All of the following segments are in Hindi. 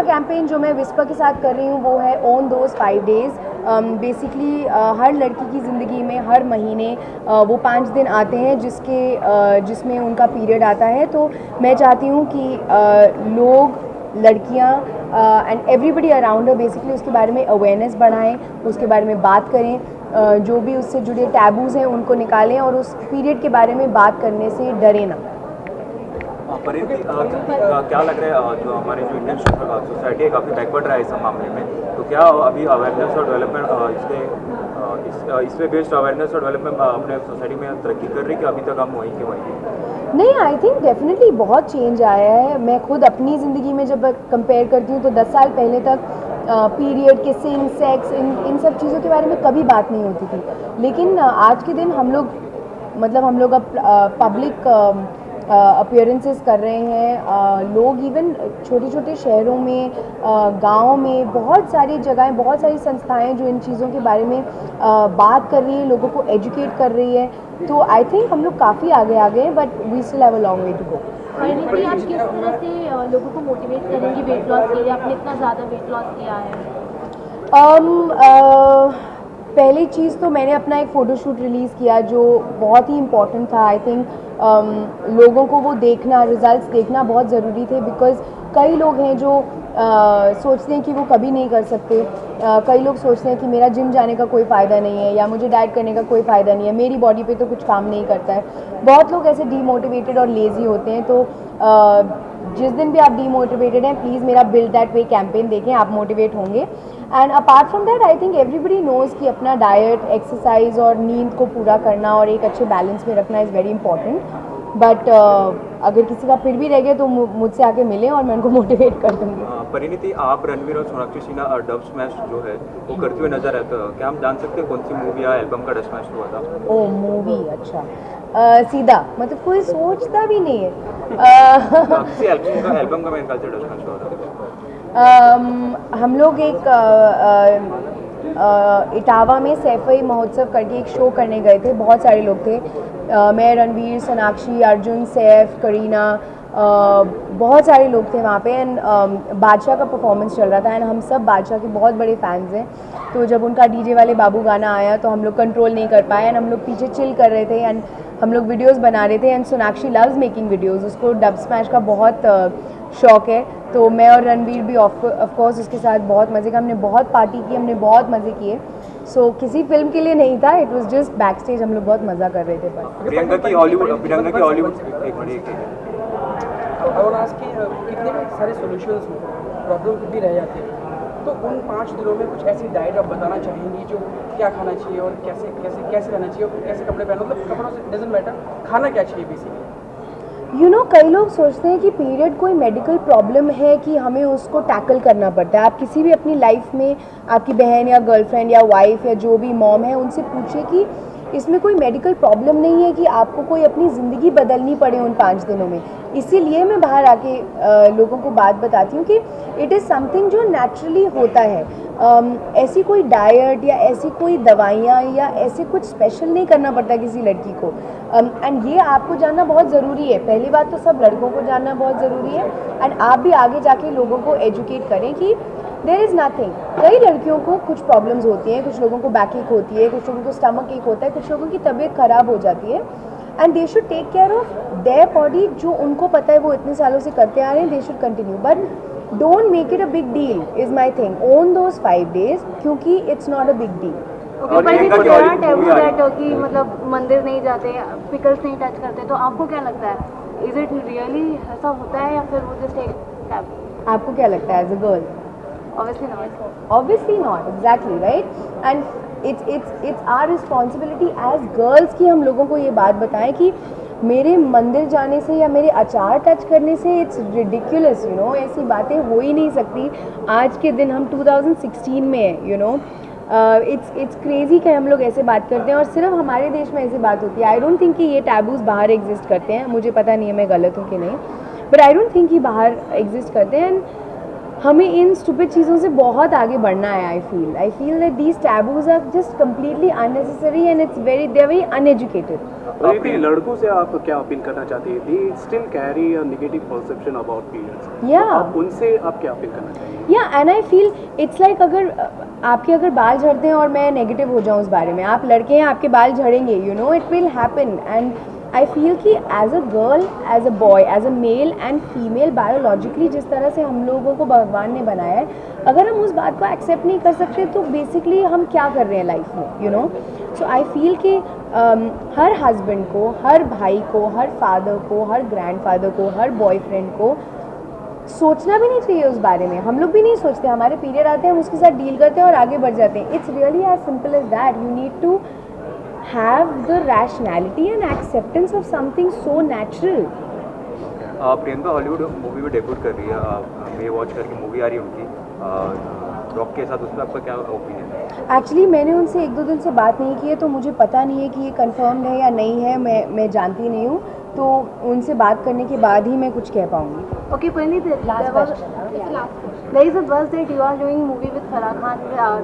कैंपेन जो मैं विस्पा के साथ कर रही हूँ वो है ऑन दोज 5 डेज़। बेसिकली हर लड़की की ज़िंदगी में हर महीने वो 5 दिन आते हैं जिसमें उनका पीरियड आता है। तो मैं चाहती हूँ कि लोग, लड़कियाँ एंड एवरीबडी अराउंड बेसिकली उसके बारे में अवेयरनेस बढ़ाएं, उसके बारे में बात करें, जो भी उससे जुड़े टैबूज़ हैं उनको निकालें और उस पीरियड के बारे में बात करने से डरे ना। परिणीति, क्या लग रहा है जो हमारी जो इंडियन सोसाइटी है काफ़ी बैकवर्ड रहा है इस मामले में, तो क्या अभी अवेयरनेस और डेवलपमेंट इस पे बेस्ड अवेयरनेस और डेवलपमेंट अपने सोसाइटी में तरक्की कर रही है कि अभी तक हम वहीं के वहीं? नहीं, आई थिंक डेफिनेटली बहुत चेंज आया है। मैं खुद अपनी ज़िंदगी में जब कंपेयर करती हूँ तो 10 साल पहले तक पीरियड, किसिंग, सेक्स, इन सब चीज़ों के बारे में कभी बात नहीं होती थी। लेकिन आज के दिन हम लोग अब पब्लिक अपीयरेंसेस कर रहे हैं। लोग इवन छोटे छोटे शहरों में, गाँव में बहुत सारी जगहें, बहुत सारी संस्थाएं जो इन चीज़ों के बारे में बात कर रही हैं, लोगों को एजुकेट कर रही है। तो आई थिंक हम लोग काफ़ी आगे आ गए हैं, but we still have a long way to go. Parineeti, आप किस तरह से लोगों को मोटिवेट करेंगी वेट लॉस के लिए? आपने इतना ज़्यादा वेट लॉस किया है। पहली चीज़ तो मैंने अपना एक फ़ोटोशूट रिलीज़ किया जो बहुत ही इम्पॉर्टेंट था। आई थिंक लोगों को वो देखना, रिज़ल्ट्स देखना बहुत ज़रूरी थे, बिकॉज़ कई लोग हैं जो सोचते हैं कि वो कभी नहीं कर सकते। कई लोग सोचते हैं कि मेरा जिम जाने का कोई फ़ायदा नहीं है या मुझे डाइट करने का कोई फ़ायदा नहीं है, मेरी बॉडी पे तो कुछ काम नहीं करता है। बहुत लोग ऐसे डीमोटिवेटेड और लेज़ी होते हैं। तो जिस दिन भी आप डीमोटिवेटेड हैं, प्लीज़ मेरा बिल्ड दैट वे कैंपेन देखें, आप मोटिवेट होंगे। And apart from that I think everybody nose कि अपना डाइट, एक्सरसाइज और नींद को पूरा करना और एक अच्छे बैलेंस में रखना इज़ वेरी इंपॉर्टेंट। बट अगर किसी का फिर भी रह गया तो मुझसे आके मिलें और मैं उनको मोटिवेट कर दूँगी। परिणीति, आप रणवीर और सोनाक्षी सिन्हा डब स्मैश जो है वो करते हुए नजर आते हो, क्या हम जान सकते हैं कौन सी मूवी या एल्बम का डब स्मैश हुआ था? ओह, मूवी, अच्छा। सीधा मतलब कोई सोचता भी नहीं है। किसी एल्बम का मेरे ख्याल से डब स्मैश हुआ था। हम लोग एक इटावा में सैफई महोत्सव करके एक शो करने गए थे। बहुत सारे लोग थे, मैं, रणवीर, सोनाक्षी, अर्जुन, सैफ, करीना, बहुत सारे लोग थे वहाँ पे। एंड बादशाह का परफॉर्मेंस चल रहा था एंड हम सब बादशाह के बहुत बड़े फैंस हैं। तो जब उनका डीजे वाले बाबू गाना आया तो हम लोग कंट्रोल नहीं कर पाए एंड हम लोग पीछे चिल कर रहे थे एंड हम लोग वीडियोस बना रहे थे। And Sonakshi loves making videos, उसको डब स्मैश का बहुत शौक है। तो मैं और रणवीर भी ऑफ कोर्स उसके साथ बहुत मज़े का, हमने बहुत पार्टी की, हमने बहुत मज़े किए। सो किसी फिल्म के लिए नहीं था, it was just back stage, हम लोग बहुत मज़ा कर रहे थे। पर प्रियंका की हॉलीवुड एक मिनट कितने भी सारे सॉल्यूशंस हो, प्रॉब्लम कुछ भी रह जाती है, तो उन 5 दिनों में कुछ ऐसी डाइट आप बताना चाहेंगी जो क्या खाना चाहिए और कैसे कैसे कैसे रहना चाहिए और कैसे कपड़े पहनना, मतलब कपड़ों से डजंट मैटर, खाना क्या चाहिए बेसिकली? कई लोग सोचते हैं कि पीरियड कोई मेडिकल प्रॉब्लम है कि हमें उसको टैकल करना पड़ता है। आप किसी भी अपनी लाइफ में आपकी बहन या गर्लफ्रेंड या वाइफ या जो भी मॉम है उनसे पूछिए कि इसमें कोई मेडिकल प्रॉब्लम नहीं है कि आपको कोई अपनी ज़िंदगी बदलनी पड़े उन 5 दिनों में। इसीलिए मैं बाहर आके लोगों को बात बताती हूँ कि इट इज़ समथिंग जो नेचुरली होता है। ऐसी कोई डाइट या ऐसी कोई दवाइयाँ या ऐसे कुछ स्पेशल नहीं करना पड़ता किसी लड़की को। एंड ये आपको जानना बहुत ज़रूरी है। पहली बात तो सब लड़कों को जानना बहुत ज़रूरी है एंड आप भी आगे जाके लोगों को एजुकेट करें कि देयर इज़ नथिंग। कई लड़कियों को कुछ प्रॉब्लम्स होती हैं, कुछ लोगों को बैक एक होती है, कुछ लोगों को स्टमक एक होता है, कुछ लोगों की तबीयत ख़राब हो जाती है and they should take care of their body. जो उनको पता है वो इतने सालों से करते आ रहे हैं, they should continue, but don't make it a big deal is my thing on those 5 days, क्योंकि it's not a big deal. कि मतलब मंदिर नहीं जाते, पिकल्स नहीं टच करते, तो आपको क्या लगता है, इज इट रियली ऐसा होता है या फिर वो जस्ट एक टैबू? आपको क्या लगता है as a girl? Obviously not, exactly, right? And it's our responsibility as girls कि हम लोगों को ये बात बताएं कि मेरे मंदिर जाने से या मेरे अचार टच करने से इट्स रिडिकुलस, ऐसी बातें हो ही नहीं सकती। आज के दिन हम 2016 में हैं, इट्स क्रेजी कि हम लोग ऐसे बात करते हैं और सिर्फ हमारे देश में ऐसी बात होती है। आई डोंट थिंक कि ये टैबूज बाहर एग्जिस्ट करते हैं, मुझे पता नहीं है मैं गलत हूँ कि नहीं, बट आई डोंट थिंक कि बाहर एग्जिस्ट करते हैं। हमें इन स्टूपिड चीज़ों से बहुत आगे बढ़ना है। I feel that these taboos are just completely unnecessary and it's very they are very uneducated. लड़कों से आप क्या अपील करना चाहती है? They still carry a negative perception about periods. या उनसे आप क्या अपील करना चाहिए? या and I feel it's like अगर बाल झड़ते हैं और मैं नेगेटिव हो जाऊँ उस बारे में, आप लड़के हैं आपके बाल झड़ेंगे, you know it will happen. And I feel कि as a girl, as a boy, as a male and female biologically जिस तरह से हम लोगों को भगवान ने बनाया है, अगर हम उस बात को एक्सेप्ट नहीं कर सकते तो बेसिकली हम क्या कर रहे हैं लाइफ में, you know. So I feel कि हर हस्बैंड को, हर भाई को, हर फादर को, हर ग्रैंडफादर को, हर बॉयफ्रेंड को सोचना भी नहीं चाहिए उस बारे में। हम लोग भी नहीं सोचते, हमारे पीरियड आते हैं हम उसके साथ डील करते हैं और आगे बढ़ जाते हैं। It's really as simple as that. You need to have the rationality and acceptance of something so natural. Priyanka Hollywood movie में डेब्यूट कर रही है, मे वॉच करके मूवी आ रही है उनकी रॉक के साथ, उसमें आपका क्या ओपिनियन है? एक्चुअली मैंने उनसे 1-2 दिन से बात नहीं की है तो मुझे पता नहीं है कि ये कंफर्म्ड है या नहीं है। मैं जानती नहीं हूँ, तो उनसे बात करने के बाद ही मैं कुछ कह पाऊँगी। Okay, Purneet, there is a buzz that you are doing movie with Farah Khan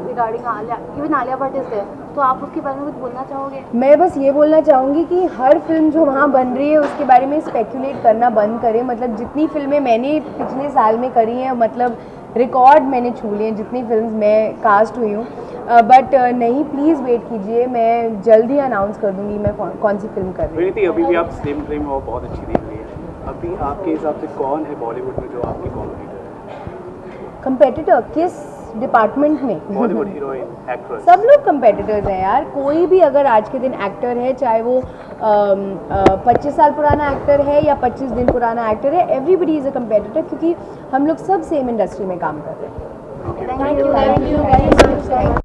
regarding Alia, even Alia Bhatt is there. तो आप उसके बारे में कुछ बोलना चाहोगे? मैं बस ये बोलना चाहूँगी कि हर फिल्म जो वहाँ बन रही है उसके बारे में स्पेकुलेट करना बंद करें। मतलब जितनी फिल्में मैंने पिछले साल में करी हैं, मतलब रिकॉर्ड मैंने छू लिए हैं जितनी फिल्म्स मैं कास्ट हुई हूँ। बट नहीं, प्लीज़ वेट कीजिए, मैं जल्द ही अनाउंस कर दूँगी मैं कौन सी फिल्म कर रही हूँ। अभी भी आप सेम फिल्म और बहुत अच्छी दिख रही है। अभी आपके हिसाब से कौन है बॉलीवुड में जो आपकी कॉम्पिटिटर है? कंपेटिटर किस डिपार्टमेंट में? बॉलीवुड हीरोइन, एक्ट्रेस, सब लोग कंपेटिटर्स हैं यार। कोई भी अगर आज के दिन एक्टर है, चाहे वो 25 साल पुराना एक्टर है या 25 दिन पुराना एक्टर है, एवरीबडी इज़ अ कंपेटिटर, क्योंकि हम लोग सब सेम इंडस्ट्री में काम कर रहे हैं। Thank you very much.